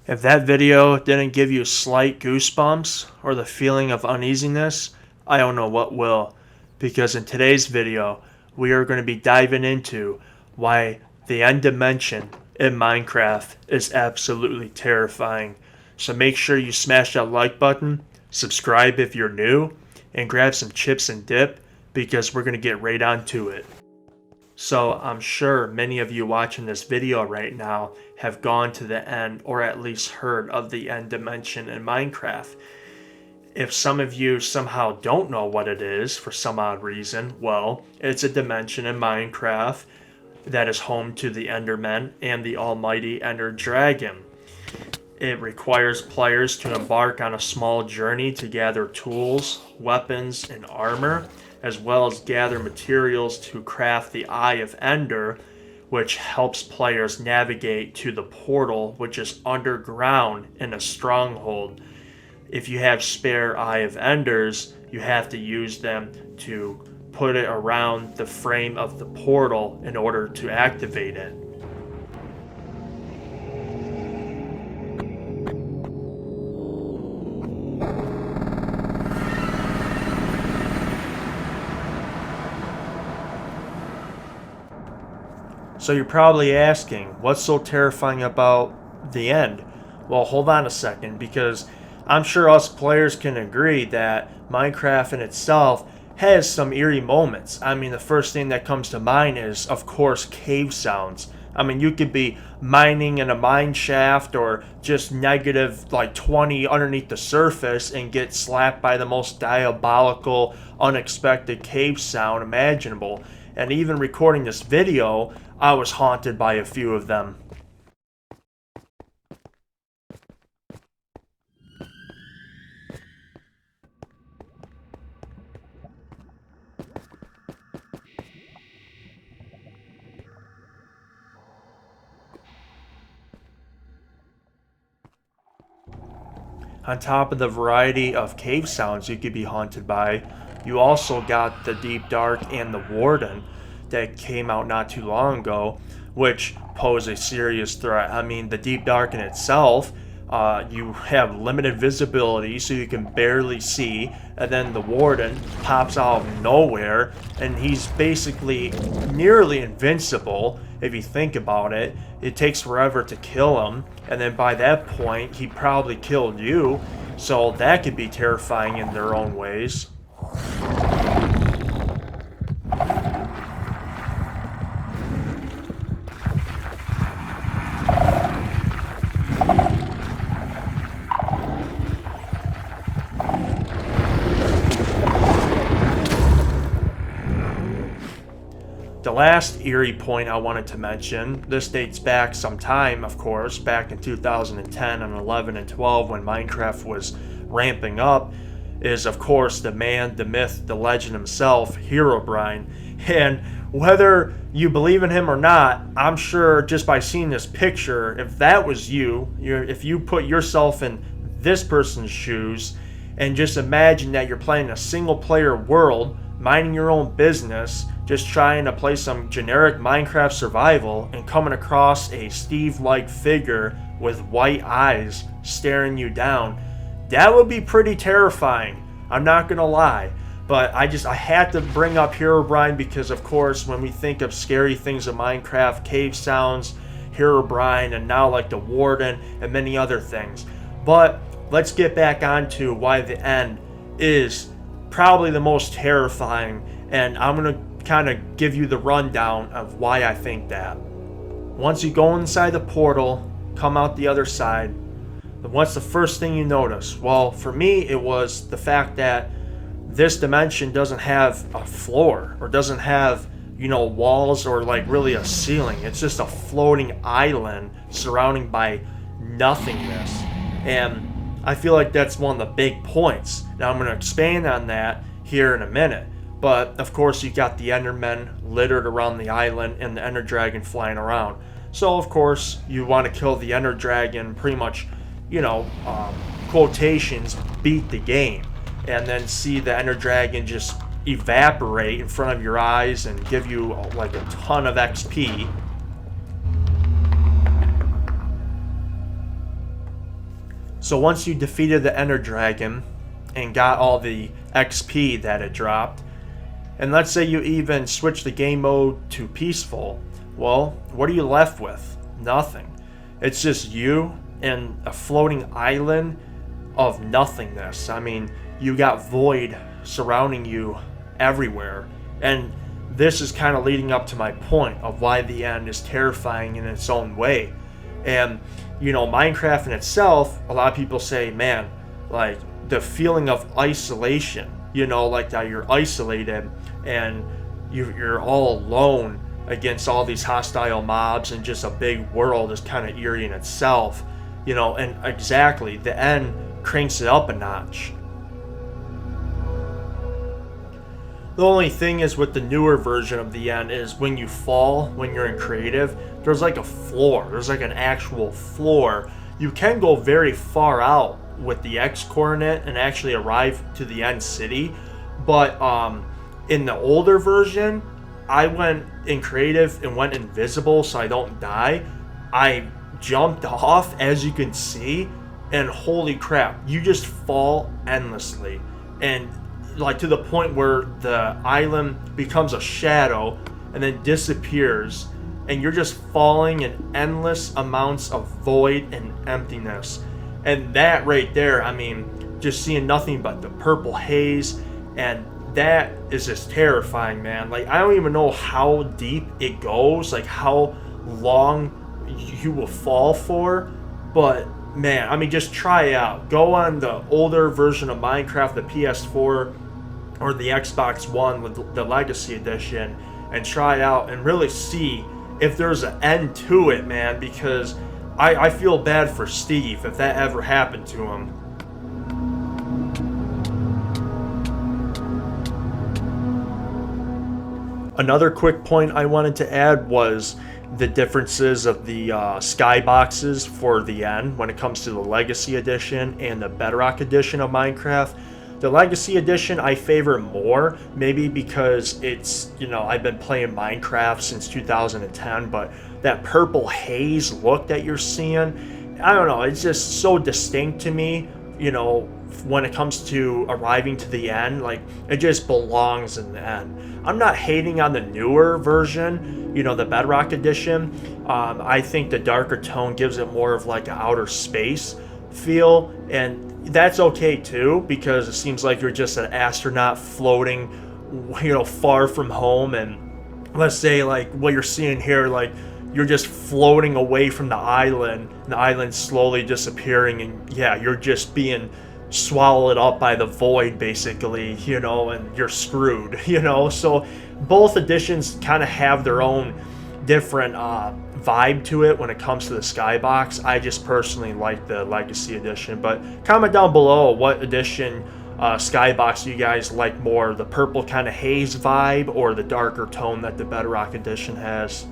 If that video didn't give you slight goosebumps or the feeling of uneasiness, I don't know what will. Because in today's video, we are going to be diving into why the end dimension in Minecraft is absolutely terrifying. So make sure you smash that like button, subscribe if you're new, and grab some chips and dip because we're going to get right on to it. So I'm sure many of you watching this video right now have gone to the end or at least heard of the end dimension in Minecraft. If some of you somehow don't know what it is for some odd reason, well, it's a dimension in Minecraft that is home to the Endermen and the almighty Ender Dragon. It requires players to embark on a small journey to gather tools, weapons, and armor, as well as gather materials to craft the Eye of Ender, which helps players navigate to the portal, which is underground in a stronghold. If you have spare Eye of Enders, you have to use them to put it around the frame of the portal in order to activate it. So you're probably asking, what's so terrifying about the end? Well, hold on a second, because I'm sure us players can agree that Minecraft in itself has some eerie moments. I mean, the first thing that comes to mind is, of course, cave sounds. I mean, you could be mining in a mine shaft or just negative like 20 underneath the surface and get slapped by the most diabolical, unexpected cave sound imaginable. And even recording this video, I was haunted by a few of them. On top of the variety of cave sounds you could be haunted by, you also got the Deep Dark and the Warden that came out not too long ago, which pose a serious threat. I mean, the Deep Dark in itself, you have limited visibility, so you can barely see, and then the Warden pops out of nowhere, and he's basically nearly invincible. If you think about it, it takes forever to kill him, and then by that point, he probably killed you, so that could be terrifying in their own ways. The last eerie point I wanted to mention, this dates back some time, of course, back in 2010 and 11 and 12 when Minecraft was ramping up, is of course the man, the myth, the legend himself, Herobrine. And whether you believe in him or not, I'm sure just by seeing this picture, if that was you, if you put yourself in this person's shoes and just imagine that you're playing a single player world, minding your own business, just trying to play some generic Minecraft survival and coming across a Steve-like figure with white eyes staring you down, that would be pretty terrifying. I'm not gonna lie. But I had to bring up Herobrine because, of course, when we think of scary things in Minecraft, cave sounds, Herobrine, and now like the Warden and many other things. But let's get back onto why the end is probably the most terrifying, and I'm going to kind of give you the rundown of why I think that. Once you go inside the portal, come out the other side, what's the first thing you notice? Well, for me, it was the fact that this dimension doesn't have a floor or doesn't have, walls or like really a ceiling. It's just a floating island surrounded by nothingness. And I feel like that's one of the big points. Now I'm going to expand on that here in a minute. But of course you got the Endermen littered around the island and the Ender Dragon flying around. So of course you want to kill the Ender Dragon, pretty much, quotations, beat the game. And then see the Ender Dragon just evaporate in front of your eyes and give you like a ton of XP. So once you defeated the Ender Dragon and got all the XP that it dropped, and let's say you even switch the game mode to peaceful, well, what are you left with? Nothing. It's just you and a floating island of nothingness. I mean, you got void surrounding you everywhere. And this is kind of leading up to my point of why the end is terrifying in its own way. And, you know, Minecraft in itself, a lot of people say, man, like the feeling of isolation, you know, like that you're isolated and you're all alone against all these hostile mobs and just a big world is kind of eerie in itself, you know, and exactly, the end cranks it up a notch. The only thing is with the newer version of the end is when you fall, when you're in creative, there's like a floor. There's like an actual floor. You can go very far out with the X coordinate and actually arrive to the end city. But in the older version, I went in creative and went invisible so I don't die. I jumped off, as you can see, and holy crap, you just fall endlessly. And like to the point where the island becomes a shadow and then disappears, and you're just falling in endless amounts of void and emptiness. And that right there, I mean, just seeing nothing but the purple haze, and that is just terrifying, man. Like, I don't even know how deep it goes, like how long you will fall for, but man, I mean, just try it out. Go on the older version of Minecraft, the PS4 or the Xbox One with the Legacy Edition, and try it out and really see if there's an end to it, man, because I feel bad for Steve if that ever happened to him. Another quick point I wanted to add was the differences of the skyboxes for the end when it comes to the Legacy Edition and the Bedrock Edition of Minecraft. The Legacy Edition I favor more, maybe because it's, you know, I've been playing Minecraft since 2010, but that purple haze look that you're seeing, I don't know, it's just so distinct to me, you know, when it comes to arriving to the end. Like, it just belongs in the end. I'm not hating on the newer version, you know, the Bedrock Edition. I think the darker tone gives it more of like an outer space feel, and that's okay too, because it seems like you're just an astronaut floating, you know, far from home. And let's say like what you're seeing here, like you're just floating away from the island, and the island slowly disappearing, and yeah, you're just being swallowed up by the void basically, you know, and you're screwed, you know. So both editions kind of have their own different vibe to it when it comes to the skybox. I just personally like the Legacy Edition, but comment down below what edition skybox you guys like more, the purple kind of haze vibe or the darker tone that the Bedrock Edition has.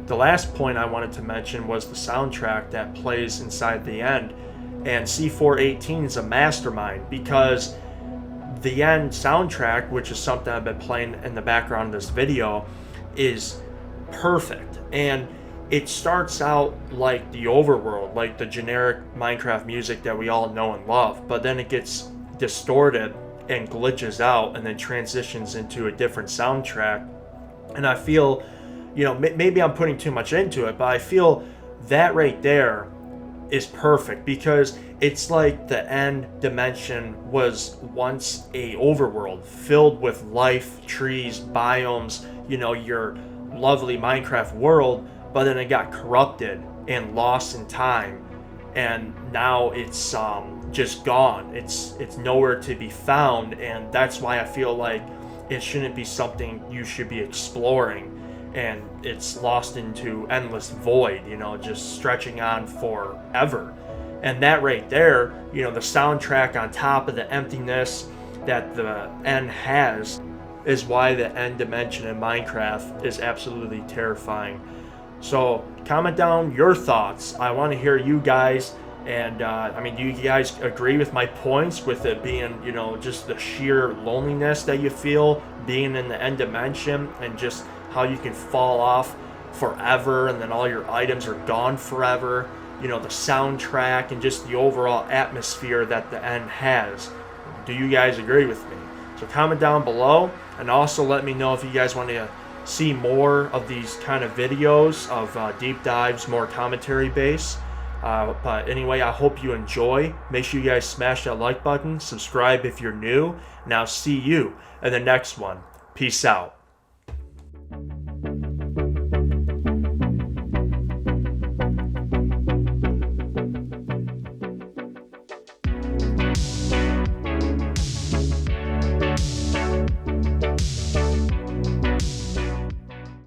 The last point I wanted to mention was the soundtrack that plays inside the end, and C418 is a mastermind, because the end soundtrack, which is something I've been playing in the background of this video, is perfect. And it starts out like the overworld, like the generic Minecraft music that we all know and love, but then it gets distorted and glitches out and then transitions into a different soundtrack. And I feel, you know, maybe I'm putting too much into it, but I feel that right there is perfect, because it's like the end dimension was once a overworld filled with life, trees, biomes, you know, your lovely Minecraft world, but then it got corrupted and lost in time, and now it's just gone. It's nowhere to be found, and that's why I feel like it shouldn't be something you should be exploring, and it's lost into endless void, you know, just stretching on forever. And that right there, you know, the soundtrack on top of the emptiness that the end has, is why the end dimension in Minecraft is absolutely terrifying. So comment down your thoughts. I want to hear you guys. And I mean, do you guys agree with my points, with it being, you know, just the sheer loneliness that you feel being in the end dimension, and just how you can fall off forever and then all your items are gone forever? the soundtrack and just the overall atmosphere that the end has. Do you guys agree with me? So comment down below, and also let me know if you guys want to see more of these kind of videos of deep dives, more commentary based. But anyway, I hope you enjoy. Make sure you guys smash that like button, subscribe if you're new, and I'll see you in the next one. Peace out.